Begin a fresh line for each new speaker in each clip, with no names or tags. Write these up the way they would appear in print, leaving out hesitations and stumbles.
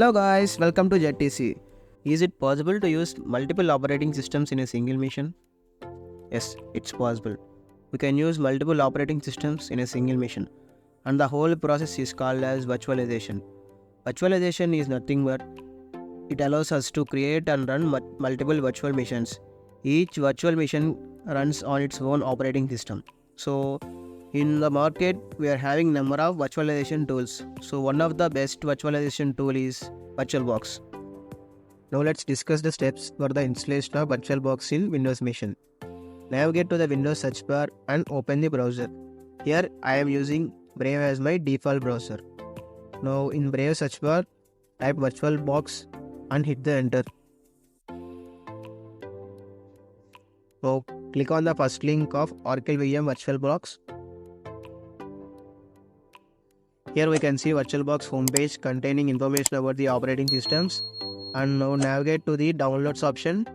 Hello guys, welcome to JTC. Is it possible to use multiple operating systems in a single machine? Yes, it's possible. We can use multiple operating systems in a single machine, and the whole process is called as virtualization. Virtualization is nothing but it allows us to create and run multiple virtual machines. Each virtual machine runs on its own operating system. So in the market, we are having number of virtualization tools. So one of the best virtualization tool is VirtualBox. Now let's discuss the steps for the installation of VirtualBox in Windows machine. Navigate to the Windows search bar and open the browser. Here I am using Brave as my default browser. Now in Brave search bar, type VirtualBox and hit the enter. Now click on the first link of Oracle VM VirtualBox. Here we can see VirtualBox homepage containing information about the operating systems, and now navigate to the downloads option.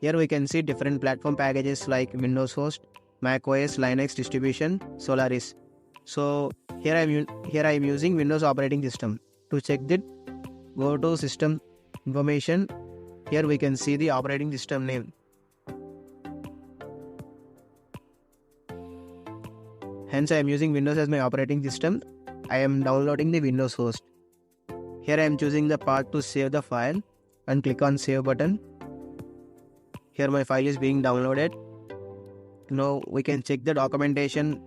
Here we can see different platform packages like Windows Host, Mac OS, Linux distribution, Solaris. So here I am using Windows operating system. To check that, go to system information. Here we can see the operating system name. Hence I am using Windows as my operating system. I am downloading the Windows Host. Here I am choosing the path to save the file and click on save button. Here my file is being downloaded. Now we can check the documentation.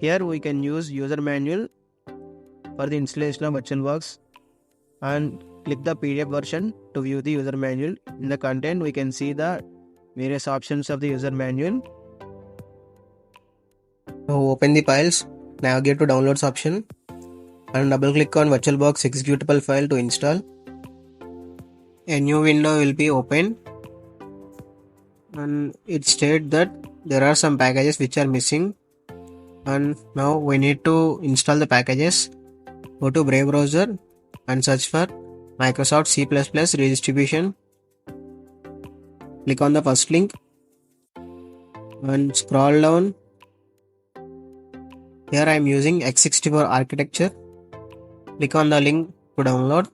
Here we can use user manual for the installation of VirtualBox and click the PDF version to view the user manual. In the content we can see the various options of the user manual. Now open the files, navigate to downloads option and double click on VirtualBox executable file to install. A new window will be opened and it states that there are some packages which are missing, and now we need to install the packages. Go to Brave browser and search for Microsoft C++ redistribution. Click on the first link and scroll down. Here I am using x64 architecture. Click on the link to download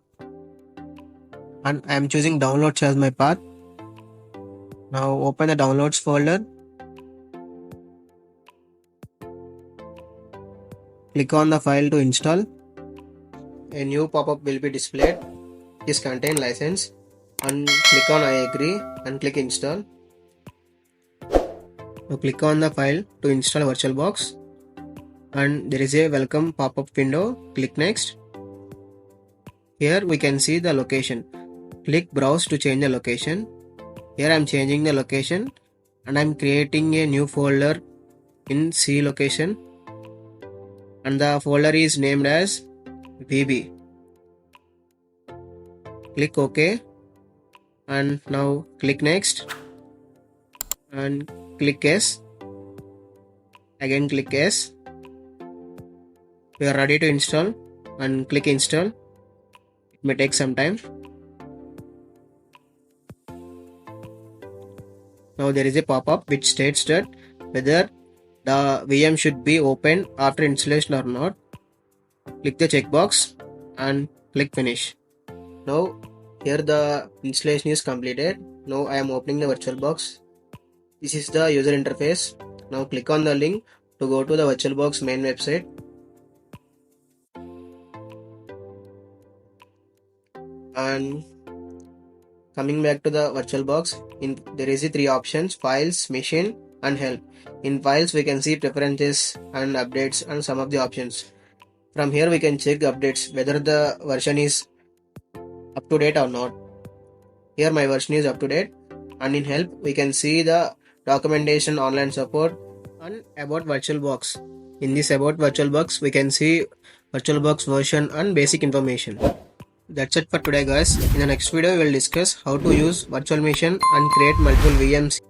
and I am choosing downloads as my path. Now open the downloads folder. Click on the file to install. A new pop-up will be displayed. This contain license, and click on I agree and click install. Now click on the file to install VirtualBox. And there is a welcome pop-up window. Click next. Here we can see the location. Click browse to change the location. Here I am changing the location and I am creating a new folder in C location, and the folder is named as VB. Click OK and now click next and click yes. Again click yes. We are ready to install and click install. It may take some time. Now there is a pop-up which states that whether the VM should be opened after installation or not. Click the checkbox and click finish. Now here the installation is completed. Now I am opening the VirtualBox. This is the user interface. Now click on the link to go to the VirtualBox main website. And coming back to the VirtualBox, there is three options: files, machine and help. In files we can see preferences and updates and some of the options. From here we can check updates, whether the version is up to date or not. Here my version is up to date. And in help we can see the documentation, online support and about VirtualBox. In this about VirtualBox we can see VirtualBox version and basic information. That's it for today guys. In the next video we will discuss how to use virtual machine and create multiple VMs